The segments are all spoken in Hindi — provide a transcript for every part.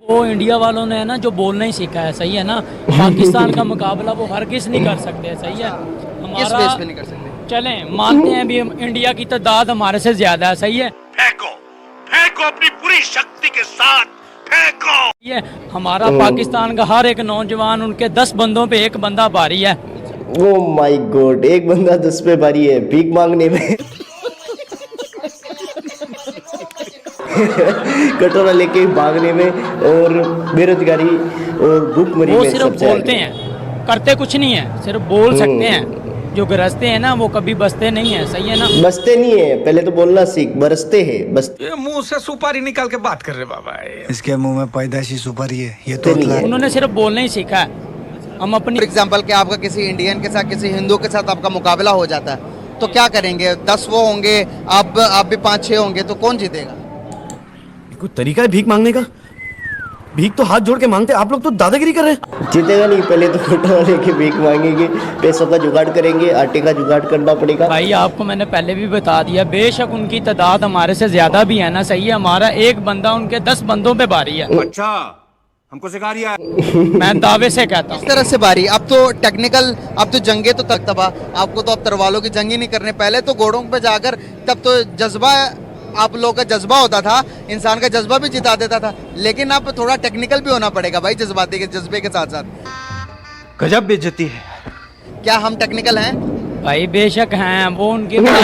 वो इंडिया वालों ने है ना जो बोलना ही सीखा है, सही है ना। पाकिस्तान का मुकाबला वो हरगिज़ नहीं कर सकते, सही है। किस हमारा बेस पे नहीं कर सकते? चलें मानते हैं भी हम इंडिया की तादाद हमारे से ज्यादा है, सही है। फेंको फेंको अपनी पूरी शक्ति के साथ फेंको। ये हमारा पाकिस्तान का हर एक नौजवान उनके 10 बंदों पे एक बंदा भारी है। ओ माय गॉड, एक बंदा 10 पे भारी है भीख मांगने में। कटोरा लेके भागने में और बेरोजगारी और भूखमरी वो में सिर्फ सबसे बोलते आगे। हैं, करते कुछ नहीं है, सिर्फ बोल सकते हैं। जो गरजते हैं ना वो कभी बसते नहीं है, सही है ना। बसते नहीं है, पहले तो बोलना सीख, बरसते हैं बस। ये मुंह से सुपारी निकाल के बात कर रहे बाबा। इसके मुंह में पैदाइशी सुपारी है, ये तो नहीं है। उन्होंने सिर्फ बोलना ही सीखा है। हम अपनी फॉर एग्जाम्पल कि आपका किसी इंडियन के साथ किसी हिंदू के साथ आपका मुकाबला हो जाता है तो क्या करेंगे? 10 वो होंगे, आप भी 5-6 होंगे, तो कौन जीतेगा? कोई तरीका है भीख मांगने का? भीख तो हाथ जोड़ के मांगते, आप लोग तो दादागिरी कर रहे हैं। जीतेगा नहीं, पहले तो कटोरा लेके भीख मांगेंगे, पैसों का जुगाड़ करेंगे, आटे का जुगाड़ करना पड़ेगा। भाई आपको मैंने पहले भी बता दिया, बेशक उनकी तादाद हमारे से ज्यादा भी है ना, सही है। हमारा एक बंदा उनके 10 बंदों पे भारी है। अच्छा हमको सिखा रिया। मैं दावे से कहता इस हूँ। तरह से बारी अब तो टेक्निकल, अब तो जंगे तो तक तबाह, आपको तो अब तरवालों की जंग ही नहीं करने। पहले तो घोड़ों पे जाकर तब तो जज्बा, आप लोगों का जज्बा होता था, इंसान का जज्बा भी जिता देता था। लेकिन अब थोड़ा टेक्निकल भी होना पड़ेगा भाई, जज्बाती के जज्बे के साथ साथ। गजब बेइज्जती है। क्या हम टेक्निकल हैं? भाई बेशक हैं, वो उनके टेक्निकल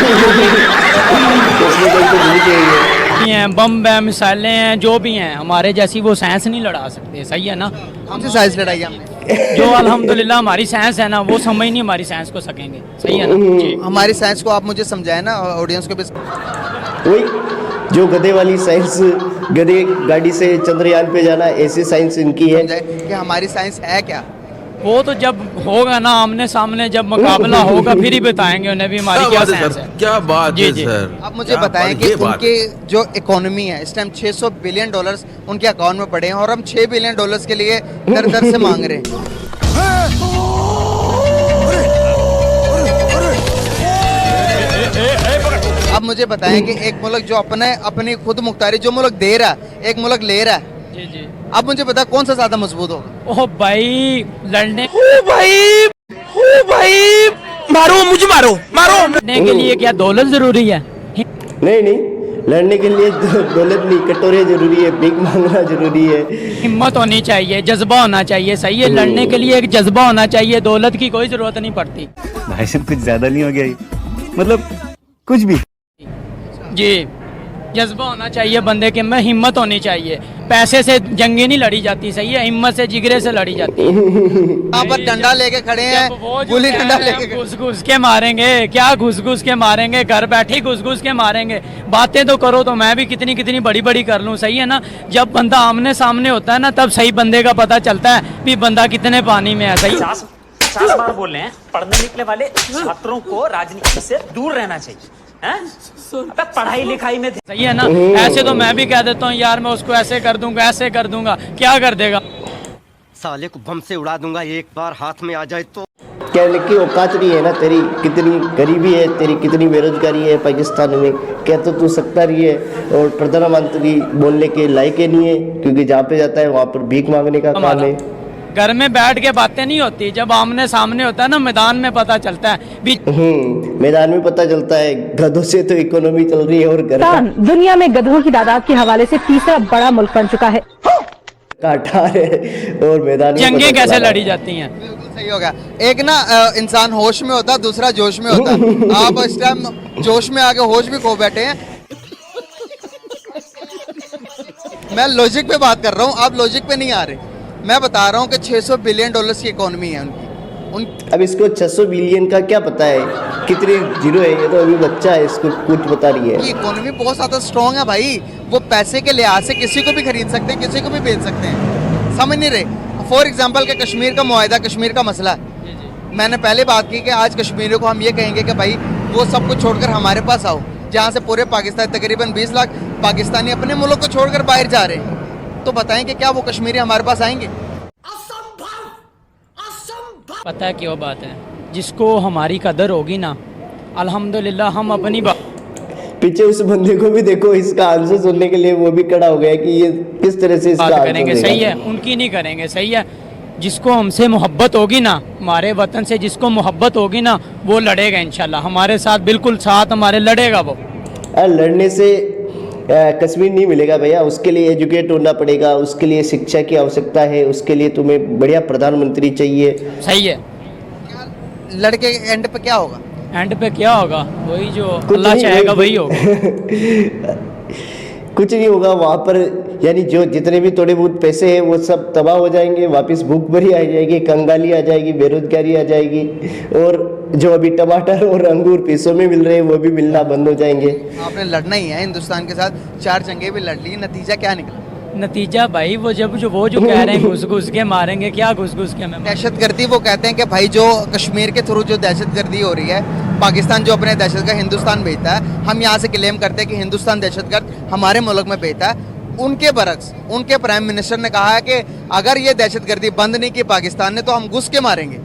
तो भूल गए हैं। भी हैं, बम है, मिसाइलें हैं, जो भी हैं, हमारे जैसी वो साइंस नहीं लड़ा सकते, सही है ना। हमसे साइंस लड़ाई हमने। जो अल्हम्दुलिल्लाह हमारी साइंस है ना, वो समझ नहीं हमारी साइंस को सकेंगे, सही है ना जी। हमारी साइंस को आप मुझे समझाए ना, ऑडियंस को भी। वही जो गधे वाली साइंस, गधे गाड़ी से चंद्रयान पे जाना, ऐसी साइंस इनकी है। समझाए कि हमारी साइंस है क्या। वो तो जब होगा ना आमने सामने, जब मुकाबला होगा फिर ही बताएंगे उन्हें भी हमारी क्या साइंस है। क्या बात जी, है जी। सर। अब मुझे बताएं कि उनके जो इकोनॉमी है इस टाइम $600 बिलियन उनके अकाउंट में पड़े हैं और हम $6 बिलियन के लिए दर दर से मांग रहे हैं। अब मुझे बताएं कि एक मुल्क जो अपनी खुद मुख्तारी जो मुल्क दे रहा है, एक मुल्क ले रहा है। जी जी। अब मुझे पता कौन सा ज्यादा मजबूत होगा। ओह भाई लड़ने मारो मुझे, मारो मारो। लड़ने के लिए क्या दौलत जरूरी है? नहीं नहीं, लड़ने के लिए दौलत नहीं, कटोरे जरूरी है, भीख मांगना जरूरी है। हिम्मत होनी चाहिए, जज्बा होना चाहिए, सही है। लड़ने के लिए एक जज्बा होना चाहिए, दौलत की कोई जरूरत नहीं पड़ती। भाई साहब कुछ ज्यादा नहीं हो गया ये? मतलब कुछ भी। जी, जज्बा होना चाहिए बंदे के में, हिम्मत होनी चाहिए। पैसे से जंगे नहीं लड़ी जाती, सही है, हिम्मत से, जिगरे से लड़ी जाती है। यहाँ पर डंडा लेके खड़े हैं, जब वो जो गुल्ली कह डंडा रहे हैं, लेके घुस घुस के मारेंगे, क्या घुस घुस के मारेंगे? घर बैठे ही घुस घुस के मारेंगे। बातें तो करो तो मैं भी कितनी कितनी बड़ी बड़ी कर लूँ, सही है ना। जब बंदा आमने सामने होता है ना, तब सही बंदे का पता चलता है भी बंदा कितने पानी में है, सही। 50 बार बोल रहे हैं, पढ़ने निकले वाले छात्रों को राजनीति से दूर रहना चाहिए। अबे पढ़ाई लिखाई में सही है ना। ऐसे तो मैं भी कह देता हूँ यार, मैं उसको ऐसे कर दूंगा, ऐसे कर दूंगा, क्या कर देगा? साले को बम से उड़ा दूंगा एक बार हाथ में आ जाए तो। कहने की औकात नहीं है ना तेरी, कितनी गरीबी है तेरी, कितनी बेरोजगारी है पाकिस्तान में। क्या तो तू सकता रही है और प्रधानमंत्री बोलने के लायक ही नहीं है, क्योंकि जहाँ पे जाता है वहाँ पर भीख मांगने का काम है। घर में बैठ के बातें नहीं होती, जब आमने सामने होता है ना, मैदान में पता चलता है। मैदान में पता चलता है। गधों से तो इकोनॉमी चल रही है और घर का दुनिया में गधों की तादाद के हवाले से तीसरा बड़ा मुल्क बन चुका है। काटा है और मैदान में जंगे पता कैसे चला लड़ी जाती हैं? बिल्कुल सही होगा। एक ना इंसान होश में होता, दूसरा जोश में होता। आप इस टाइम जोश में आके होश भी खो बैठे हैं। मैं लॉजिक पे बात कर रहा हूँ, आप लॉजिक पे नहीं आ रहे। मैं बता रहा हूँ कि $600 बिलियन की इकोनॉमी है उनकी। अब इसको 600 बिलियन का क्या पता है, कितने जीरो है? ये तो अभी बच्चा है, इसको कुछ बता रही है। ये इकोनॉमी बहुत ज्यादा स्ट्रॉन्ग है भाई। वो पैसे के लिहाज से किसी को भी खरीद सकते हैं, किसी को भी बेच सकते हैं। समझ नहीं रहे। फॉर एग्जाम्पल के कश्मीर का मुआहिदा, कश्मीर का मसला। मैंने पहले बात की कि आज कश्मीरियों को हम ये कहेंगे कि भाई वो सब कुछ छोड़कर हमारे पास आओ, जहाँ से पूरे पाकिस्तान तकरीबन 20 लाख पाकिस्तानी अपने मुल्क को छोड़कर बाहर जा रहे हैं। तो बताएं कि क्या वो कश्मीरी हमारे पास आएंगे? पता है क्यों बात है, जिसको हमारी कदर होगी ना, अल्हम्दुलिल्लाह हम अपनी पीछे उस बंदे को भी देखो, इसका आंसर सुनने के लिए वो भी खड़ा हो गया कि ये किस तरह से इसका बात आंसर करेंगे, देगा। सही है, उनकी नहीं करेंगे, सही है। जिसको हमसे मोहब्बत होगी ना, हमारे वतन से जिसको मोहब्बत होगी ना, वो लड़ेगा इंशाल्लाह हमारे साथ, बिल्कुल साथ हमारे लड़ेगा वो। लड़ने से कश्मीर नहीं मिलेगा भैया, उसके लिए एजुकेट होना पड़ेगा, उसके लिए शिक्षा की आवश्यकता है, उसके लिए तुम्हें बढ़िया प्रधानमंत्री चाहिए। सही है। लड़के एंड पे क्या होगा? एंड पे क्या होगा? वही जो कुछ अल्लाह नहीं, चाहेगा वही होगा। कुछ नहीं होगा वहाँ पर, यानी जो जितने भी थोड़े बहुत पैसे हैं वो सब तबाह हो जाएंगे, वापस भूखमरी आ जाएगी, कंगाली आ जाएगी, बेरोजगारी आ जाएगी, और जो अभी टमाटर और अंगूर पैसों में मिल रहे हैं वो भी मिलना बंद हो जाएंगे। आपने लड़ना ही है हिंदुस्तान के साथ, 4 जंगें भी लड़ ली, नतीजा क्या निकला? नतीजा भाई वो जो कह रहे हैं घुस घुस के मारेंगे, क्या घुस घुस के हमें दहशतगर्दी, वो कहते हैं कि भाई जो कश्मीर के थ्रू जो दहशतगर्दी हो रही है, पाकिस्तान जो अपने दहशतगर्द हिंदुस्तान भेजता है, हम यहाँ से क्लेम करते हैं कि हिंदुस्तान दहशतगर्द हमारे मुल्क में भेजता है। उनके बरक्स उनके प्राइम मिनिस्टर ने कहा है कि अगर ये दहशतगर्दी बंद नहीं की पाकिस्तान ने तो हम घुस के मारेंगे।